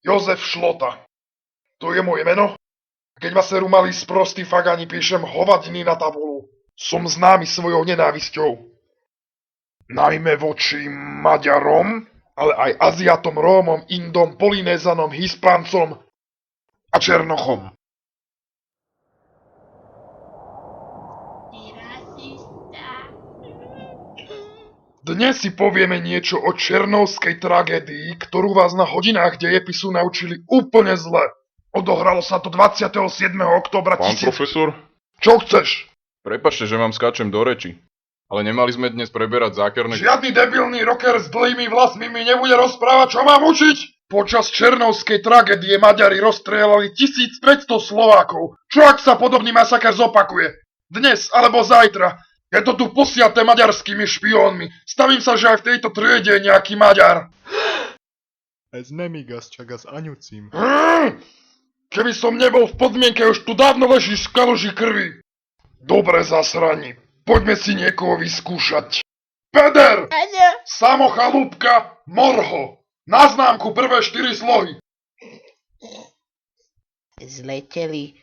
Jozef Šlota. To je moje meno. Keď ma serú malí sprostí fagani, píšem hovadiny na tabulu. Som známy svojou nenávisťou. Najmä voči Maďarom, ale aj Aziatom, Rómom, Indom, Polynézanom, Hispáncom a Černochom. Dnes si povieme niečo o černovskej tragédii, ktorú vás na hodinách dejepisu naučili úplne zle. Odohralo sa to 27. októbra Pán profesor, Čo chceš? prepáčte, že vám skáčem do reči, ale nemali sme dnes preberať zákerné... Žiadny debilný rocker s dlhými vlasmi mi nebude rozprávať, čo mám učiť! Počas černovskej tragédie Maďari rozstrieľali 1500 Slovákov. Čo ak sa podobný masaker zopakuje? Dnes alebo zajtra? Je to tu posiaté maďarskými špiónmi. Stavím sa, že aj v tejto triede je nejaký Maďar. Ez nem igaz, csak az anyucím. Keby som nebol v podmienke, už tu dávno ležíš v kaluži krvi. Dobre zasrani. Poďme si niekoho vyskúšať. Peder! Áno. Samochalúbka, morho. Na známku prvé 4 slohy. Zleteli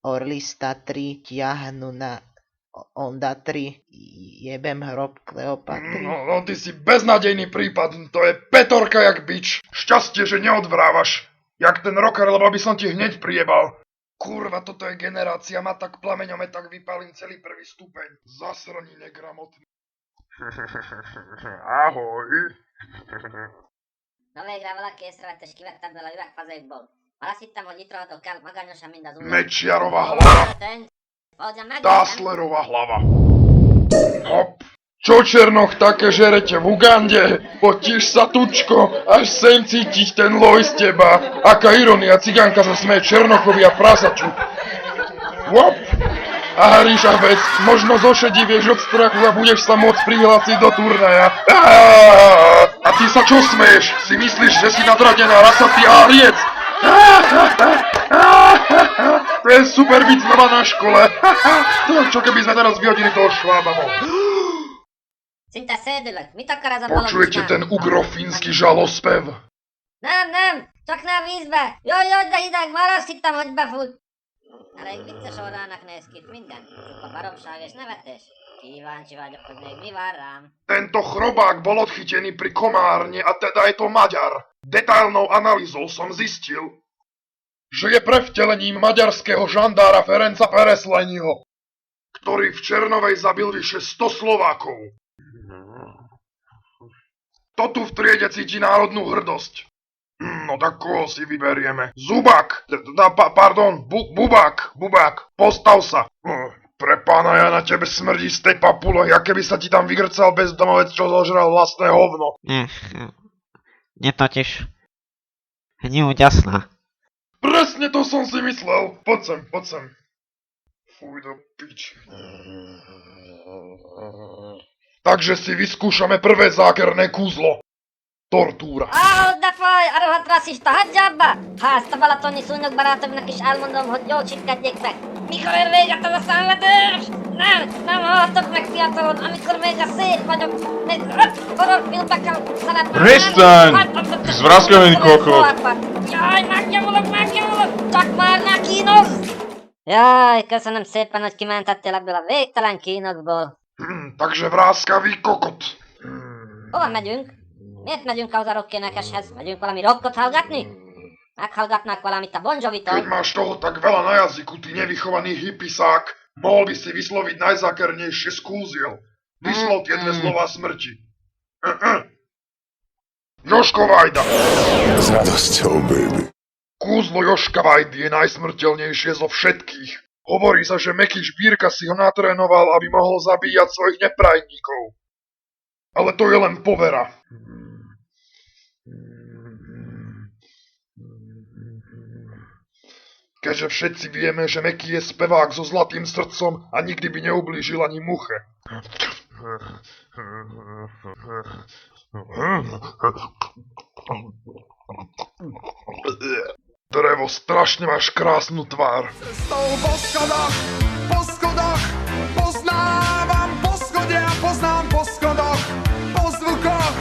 orly z Tatry, ťahnu na Onda 3, jebem hrob Kleopatry. No, ty si beznadejný prípad, to je petorka jak bič. Šťastie, že neodvrávaš. Jak ten rocker, lebo by som ti hneď priebal. Kurva, toto je generácia, ma tak plameňome, tak vypálim celý prvý stupeň. Zasraný negramotný. Ahoj. No végre valaki észrevette, és kivette ebből a üvegfazékból. Már azt hittem, hogy itt rohadok el magányosan, mint az ujjam. Mečiarová hlava. Oldjam meg! Táslerová hlava. Hop. Čo Černoch také žerete v Ugande? Potíš sa, tučko, až sem cítiť ten loj z teba. Aká ironia, cigánka sa smeje Černochovi a prasaču. Hop. A ryžavec, možno zošedivieš od strachu a budeš sa môcť prihlásiť do turnaja. A ty sa čo smeješ? Si myslíš, že si nadradená rasatý áriec? To je super výcvama na škole. Čo keby sme teraz vyhodili toho švába? Szinte szédülök. Mit akar ez a balon? Počujete ten ugrofínsky žalospev? Nem, csak ne a vízbe! Jaj, de hideg, már azt hittem, hogy befut! Elég vicces orrának néz ki, minden. Csupa baromság és nevetés. Kíváncsi vagyok, hogy még mi vár rám. Tento chrobák bol odchytený pri komárne a teda je to Maďar. Detailnou analýzou som zistil, že je prevtelením maďarského žandára Ferenca Peresleniho, ktorý v Černovej zabil vyše 100 Slovákov. To tu v triede cíti národnú hrdosť. No tak koho si vyberieme? Zubák! Bubák! Postav sa! Pre pána, ja na tebe smrdí z tej papule, ja keby sa ti tam vygrcal bezdomovec, čo zožral vlastné hovno. Nie totiž neúďasná. Presne to som si myslel. Poď sem. Fuj do piči. Takže si vyskúšame prvé zákerné kúzlo. Tortúra. De faj, a rohadt rasszista, hagyja abba! Ha ezt a balatoni szúnyogbarátoknak is elmondom, hogy jól csipkedjék meg. Mikor ér véget ez a szenvedés? Nem haltok meg fiatalon, amikor még a szép vagyok. Még 5 horrorfilmekkel szeretném... Prestaň! Ty zvraskavený kokot! Jaj, megnyomulok! Csak már ne kínozz! Jaj, köszönöm szépen, hogy kimentettél ebből a végtelen kínokból. Takže vráskavý kokot. Hova megyünk? Miért megyünk ahhoz a rockénekeshez? Megyünk valami rockot hallgatni? Meghallgatnák valamit a Bon Jovitól? Keď máš toho tak veľa na jazyku, ty nevychovaný hippisák, mohol by si vysloviť najzákernejšie skúziel. Vyslov tie dve slova smrti. Jožko Vajda. S radosťou, baby. Kúzlo Jožka Vajdy je najsmrteľnejšie zo všetkých. Hovorí sa, že Meky Šbírka si ho natrénoval, aby mohol zabíjať svojich neprajníkov. Ale to je len povera. Keďže všetci vieme, že Meky je spevák so zlatým srdcom a nikdy by neublížil ani muche. Drevo, strašne máš krásnu tvár. Po schodách, poznávam poschodia, poznám po schodoch, po zvukoch,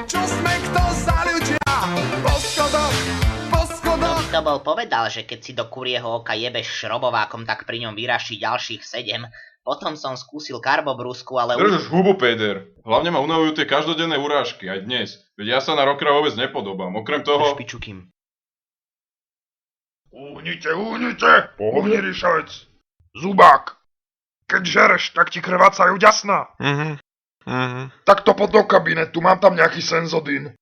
čo sme kto za ľudia. Po bol povedal, že keď si do kurieho oka jebeš šrobovákom, tak pri ňom vyraší ďalších 7. Potom som skúsil karbobrúsku, ale Držíš hubu, Péder. Hlavne ma unavujú tie každodenné urážky, aj dnes. Veď ja sa na rockera vôbec nepodobám. Okrem toho... Špičukým. Uhnite! Uhni, Ríšavec! Zubák! Keď žereš, tak ti krvácajú ďasná. Tak to pod do kabinetu, mám tam nejaký senzodín.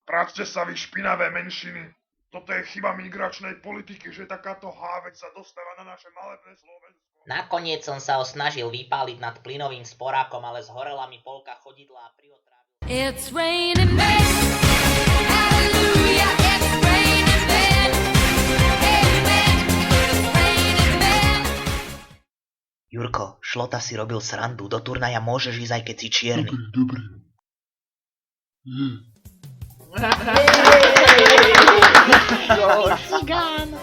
Prácte sa vy špinavé menšiny. Toto je chyba migračnej politiky, že takáto hávec sa dostáva na naše malebné Slovensko. Nakoniec som sa ho snažil vypáliť nad plynovým sporákom, ale zhorela mi polka chodidla a priotrávil. It's raining men. Hallelujah, it's raining men. Amen. It's raining men. Jurko, Šlota si robil srandu, do turnaja môžeš ísť aj keď si čierny. Dobre. Cigán!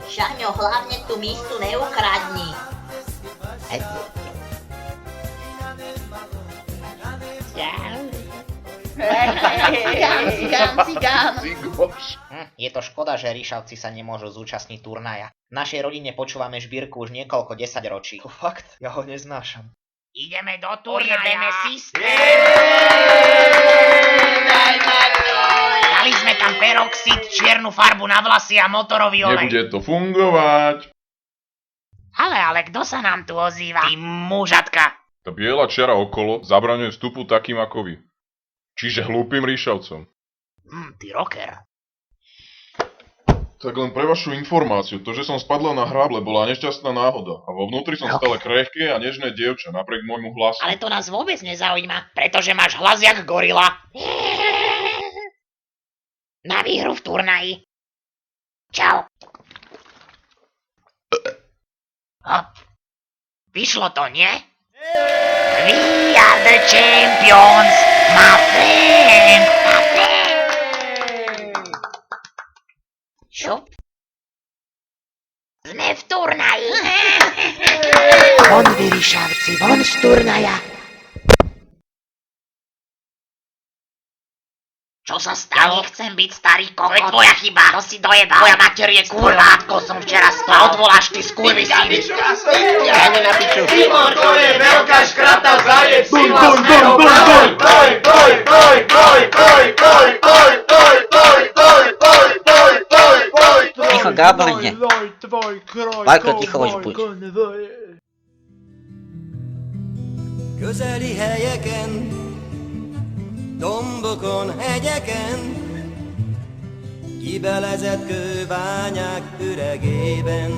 Šaňo, hlavne tú místu neukradni. Cigán. Je to škoda, že Ríšavci sa nemôžu zúčastniť turnaja. V našej rodine počúvame Žbírku už niekoľko 10 ročí. Fakt? Ja ho neznášam. Ideme do turnaja. Ojebeme systém. Dali sme tam peroxid, čiernu farbu na vlasy a motorový olej. Nebude to fungovať. Ale kto sa nám tu ozýva? Ty mužatka. Tá biela čiara okolo zabraňuje vstupu takým ako vy. Čiže hlúpym Ríšavcom. Ty rocker. Tak len pre vašu informáciu, to, že som spadla na hráble, bola nešťastná náhoda. A vo vnútri som stále krehké a nežné dievča, napriek môjmu hlasu. Ale to nás vôbec nezaujíma, pretože máš hlas jak gorila. Na výhru v turnaji. Čau. Hop. Vyšlo to, nie? We are the champions, my friend, my friend. Šup. Sme v turnaji. Von vy, Ríšavci, von z turnaja. Čo sa stalo? Ja nechcem byť starý kokot. To je tvoja chyba. To si dojebal. Tvoja mater je kurva. Matkou som včera spal. Odvoláš ty skurvy syny. Dajme na piču. Simon, to je veľká škrata zajec, si vlastného broj, broj, broj, broj, broj, broj, broj, broj, broj, broj, broj, broj, broj, broj, broj. Ticho, gábline. Vajko, ticho vagy buď. Közeli helyeken, dombokon, hegyeken, kibelezett kőbányák üregében,